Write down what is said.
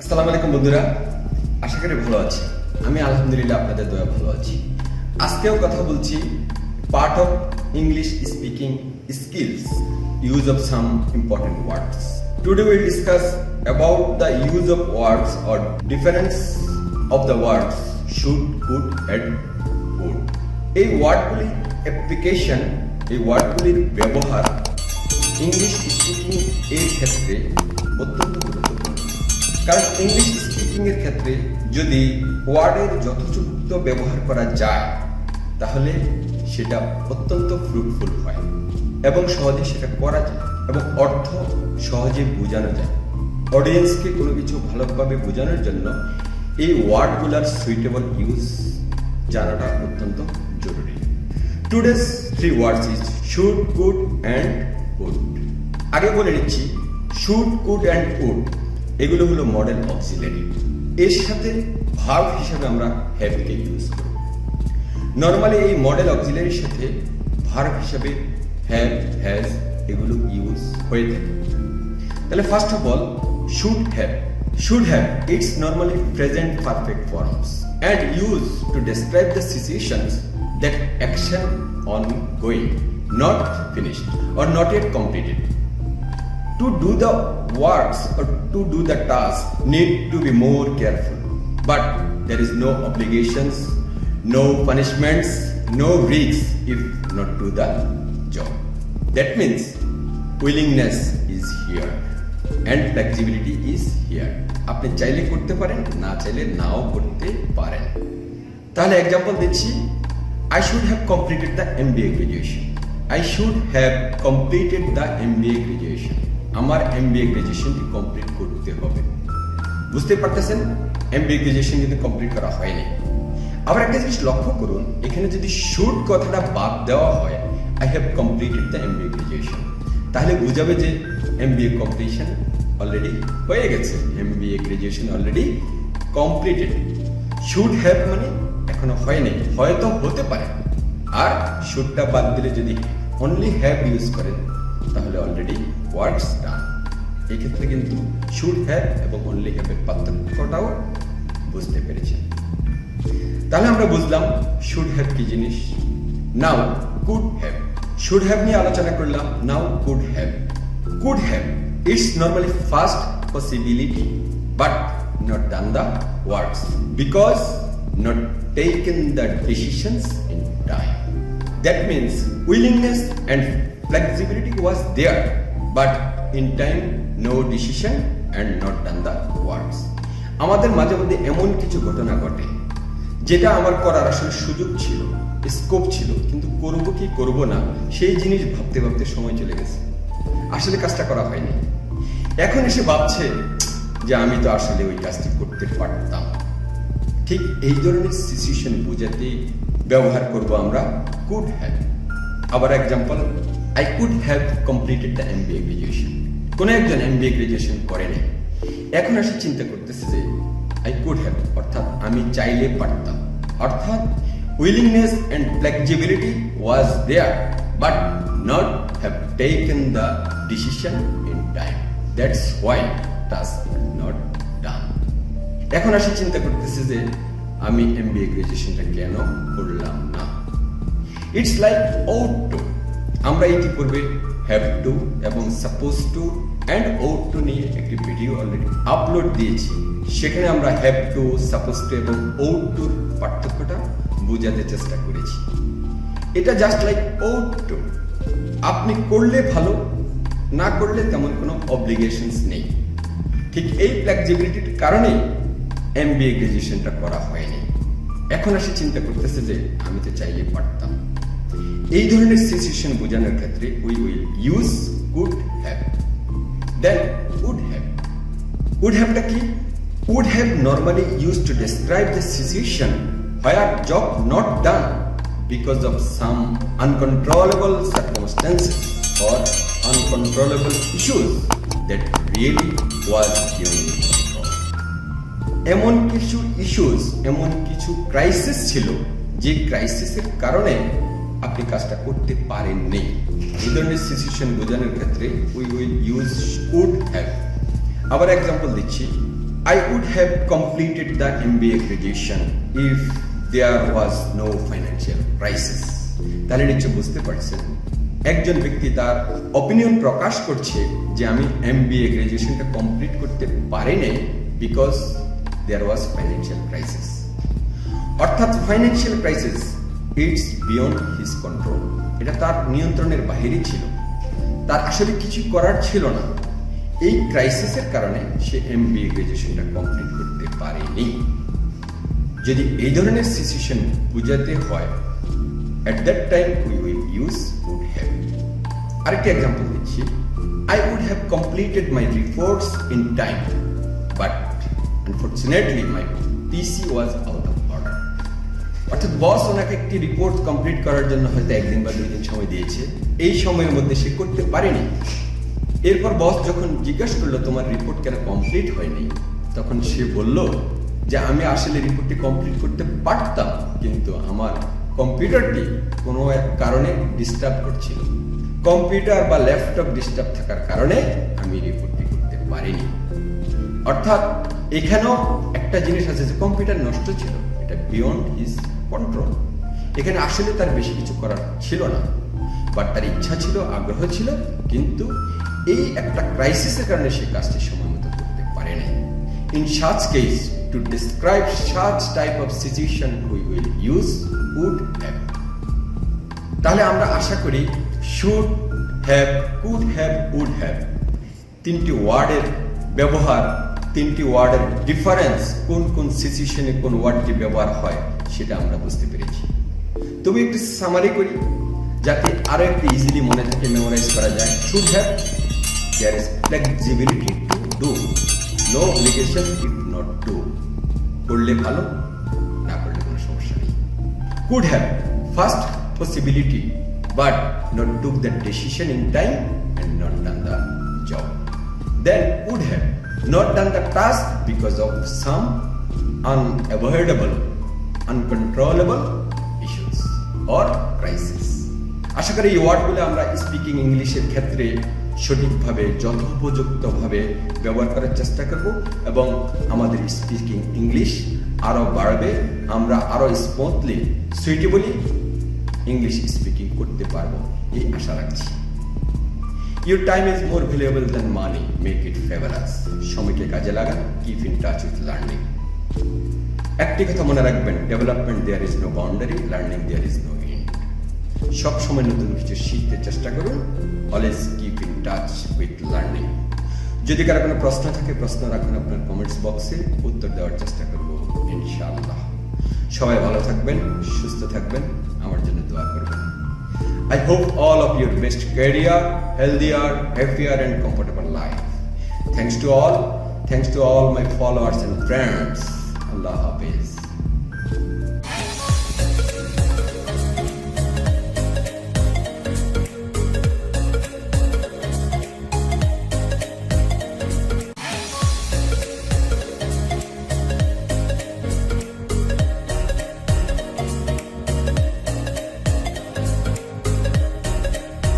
আসসালামু আলাইকুম বন্ধুরা, আশা করি ভালো আছি। আমি আলহামদুলিল্লাহ আপনাদের দয়া ভালো আছি। আজকেও কথা বলছি part of English speaking skills, use of some important words. Today will discuss about the use of words or difference of the words should, could and would. এই ওয়ার্ডগুলির অ্যাপ্লিকেশন, এই ওয়ার্ডগুলির ব্যবহার ইংলিশ স্পিকিং এর ক্ষেত্রে অত্যন্ত গুরুত্বপূর্ণ। কারণ ইংলিশ স্পিকিং এর ক্ষেত্রে যদি ওয়ার্ডের যথোচিত ব্যবহার করা যায় তাহলে সেটা অত্যন্ত ফ্রুটফুল হয় এবং সহজে সেটা করা যায় এবং অর্থ সহজে বোঝানো যায়। অডিয়েন্সকে কোনো কিছু ভালোভাবে বোঝানোর জন্য এই ওয়ার্ডগুলোর সুইটেবল ইউজ জানাটা অত্যন্ত জরুরি। Today's 3 words is should, could and would. আগে বলে নিচ্ছি, শুড, কুড অ্যান্ড উড এগুলো হলো মডেল অক্সিলারি। এর সাথে ভার্ব হিসেবে আমরা হ্যাভকে ইউজ করব। নর্মালি এই মডেল অক্সিলারির সাথে ভার্ব হিসেবে হ্যাভ, হ্যাজ এগুলো ইউজ হয়ে থাকে। তাহলে first of all should have. Should have it's normally present perfect forms and used to describe the situations that action ongoing, not finished or not yet completed. To do the works or to do the task need to be more careful, but there is no obligations, no punishments, no risks if not do the job. That means willingness is here and flexibility is here. আপনি চাইলে করতে পারেন, না চাইলে নাও করতে পারেন। তাহলে example দিচ্ছি, I should have completed the MBA graduation. I should have completed the MBA graduation. আমার MBA গ্রাজুয়েশনটি কমপ্লিট করতে হবে। বুঝতে পারতেছেন, MBA গ্রাজুয়েশন কিন্তু কমপ্লিট করা হয়নি। আবার একটা জিনিস লক্ষ্য করুন, এখানে যদি শুড কথাটা বাদ দেওয়া হয়, I have completed the MBA graduation, তাহলে বুঝাবে যে MBA কমপ্লিশন অলরেডি হয়ে গেছে, MBA graduation already completed. Should have মানে এখনো হয়নি, হয়তো হতে পারে। আর শুডটা বাদ দিলে যদি অনলি হ্যাভ ইউজ করেন তাহলে অলরেডি ওয়ার্কস ডান। এই ক্ষেত্রে কিন্তু শুড হ্যাভ এবং অনলি হ্যাভের পার্থক্যটাও বুঝতে পেরেছেন। তাহলে আমরা বুঝলাম শুড হ্যাভ কি জিনিস। Now could have. Should have নিয়ে আলোচনা করলাম, now could have. Could have it's normally first possibility but not done the works because not taken the decisions in time. That means willingness and flexibility was there but in time no decision and not done the works. আমাদের মাঝে মধ্যে এমন কিছু ঘটনা ঘটে যেটা আমার করার আসলে সুযোগ ছিল, স্কোপ ছিল, কিন্তু করব কি করব না সেই জিনিস ভাবতে ভাবতে সময় চলে গেছে, আসলে কাজটা করা হয়নি। এখন এসে ভাবছে যে আমি তো আসলে ওই কাজটি করতে পারতাম। ঠিক এই ধরনের সিচুয়েশন বোঝাতে ব্যবহার করব আমরা কুড হ্যাভ। আবার example, I could have completed the MBA graduation. কোনো একজন MBA গ্রাজুয়েশন করেনি, এখন এসে চিন্তা করতেছে যে আই কুড হ্যাভ অর্থাৎ আমি চাইলে পারতাম, অর্থাৎ willingness and flexibility was there but not have taken the decision in time. That's why task not done. এখন আসে চিন্তা করতেছে যে আমি MBA গ্রাজুয়েশনটা কেন করলাম না। It's like ought to। আমরা ইতিপূর্বে হ্যাভ টু এবং suppose two and ought to নিয়ে একটি ভিডিও অলরেডি আপলোড দিয়েছি। সেখানে আমরা হ্যাভ টু, সাপোজ টু এবং ought to পার্থক্যটা বোঝাতে চেষ্টা করেছি। এটা জাস্ট লাইক ought to। আপনি করলে ভালো, না করলে তেমন কোনো অব্লিগেশনস নেই। ঠিক এই ফ্লেক্সিবিলিটির কারণেই MBA গ্রাজুয়েশনটা করা হয়নি। এখন আসে চিন্তা করতেছে যে আমি তো চাইলে পারতাম। এই ধরনের সিচুয়েশন বোঝানোর ক্ষেত্রে we will use could have. Then would have. Would হ্যাভটা কি? Would have normally use to describe the situation where job not done because of some uncontrollable circumstances or uncontrollable issues that really was beyond control. এমন কিছু issues, এমন কিছু crisis ছিল যে ক্রাইসিসের কারণে আপনি কাজটা করতে পারেননি। এই ধরনের সিচুয়েশন বোঝানোর ক্ষেত্রে we will use could have. আবার এক্সাম্পল দিচ্ছি, I would have completed the MBA graduation if there was no financial crisis. তাহলে নিশ্চয় বুঝতে পারছেন একজন ব্যক্তি তার অপিনিয়ন প্রকাশ করছে যে আমি MBA গ্রাজুয়েশনটা কমপ্লিট করতে পারিনি because there was financial crisis. অর্থাৎ financial crisis it's beyond his control, এটা তার নিয়ন্ত্রণের বাইরে ছিল, তার আসলে কিছু করার ছিল না। এই ক্রাইসিসের কারণে সে MBA গ্রাজুয়েশনটা কমপ্লিট করতে পারেনি। যদি এই ধরনের সিচুয়েশন বুঝাতে হয় at that time we will use would have. আরেকটা এক্সাম্পল দিচ্ছি, I would have completed my reports in time but unfortunately my PC was out of order. অর্থাৎ বস ওনাকে একটি রিপোর্ট কমপ্লিট করার জন্য হয়তো একদিন বা 2 দিন সময় দিয়েছে, এই সময়ের মধ্যে সে করতে পারেনি। এরপর বস যখন জিজ্ঞাসা করলো তোমার রিপোর্ট কেন কমপ্লিট হয়নি, তখন সে বলল যে আমি আসলে রিপোর্টটি কমপ্লিট করতে পারতাম কিন্তু আমার কম্পিউটারটি কোনো এক কারণে ডিস্টার্ব করছিল, কম্পিউটার বা ল্যাপটপ ডিস্টার্ব থাকার কারণে আমি রিপোর্টটি করতে পারিনি। অর্থাৎ এখানেও একটা জিনিস আছে যে কম্পিউটার নষ্ট ছিল, এটা বিয়ন্ড হিজ কন্ট্রোল। এখানে আসলে তার বেশি কিছু করার ছিল না, বাট তার ইচ্ছা ছিল, আগ্রহ ছিল, কিন্তু এই একটা ক্রাইসিসের কারণে সে কাজটি সময় মতো করতে পারে নাই। In such case to describe such type of situation we will use would have. তাহলে আমরা আশা করি should have, could have, would have তিনটি ওয়ার্ডের ব্যবহার, তিনটি ওয়ার্ডের ডিফারেন্স, কোন কোন সিচুয়েশনে কোন ওয়ার্ডটি ব্যবহার হয় সেটা আমরা বুঝতে পেরেছি। তবে একটু সামারি করি যাতে আরো একটু ইজিলি মনে থেকে মেমোরাইজ করা যায়। should have, there is flexibility to do, no obligation if not do, করলে ভালো, না করলে কোনো সমস্যা নেই। could have, first possibility but not took the decision in time and not done the job. Then would have not done the task because of some unavoidable, uncontrollable issues or crisis. আশা করি এই ওয়ার্ডগুলো আমরা speaking ইংলিশের ক্ষেত্রে সঠিকভাবে যথোপযুক্তভাবে ব্যবহার করার চেষ্টা করব এবং আমাদের স্পিকিং ইংলিশ আরো বাড়বে, আমরা আরো স্মুথলি, সুইটেবলি ইংলিশ স্পিকিং করতে পারবো এই আশা রাখছি। Your time is more valuable than money, make it fabulous. সময়কে কাজে লাগান, keep in touch with learning. একটি কথা মনে রাখবেন, development there is no boundary, learning there is no end. সব সময় নতুন কিছু শিখতে চেষ্টা করুন, always keep in touch with learning. যদি কারো কোনো প্রশ্ন থাকে প্রশ্ন রাখুন আপনার কমেন্টস বক্সে, উত্তর দেওয়ার চেষ্টা করব ইনশাআল্লাহ। সবাই ভালো থাকবেন, সুস্থ থাকবেন, আমার জন্য দোয়া করবেন। I hope all of your best career, healthier, happier and comfortable life. Thanks to all my followers and friends. Allah Hafiz.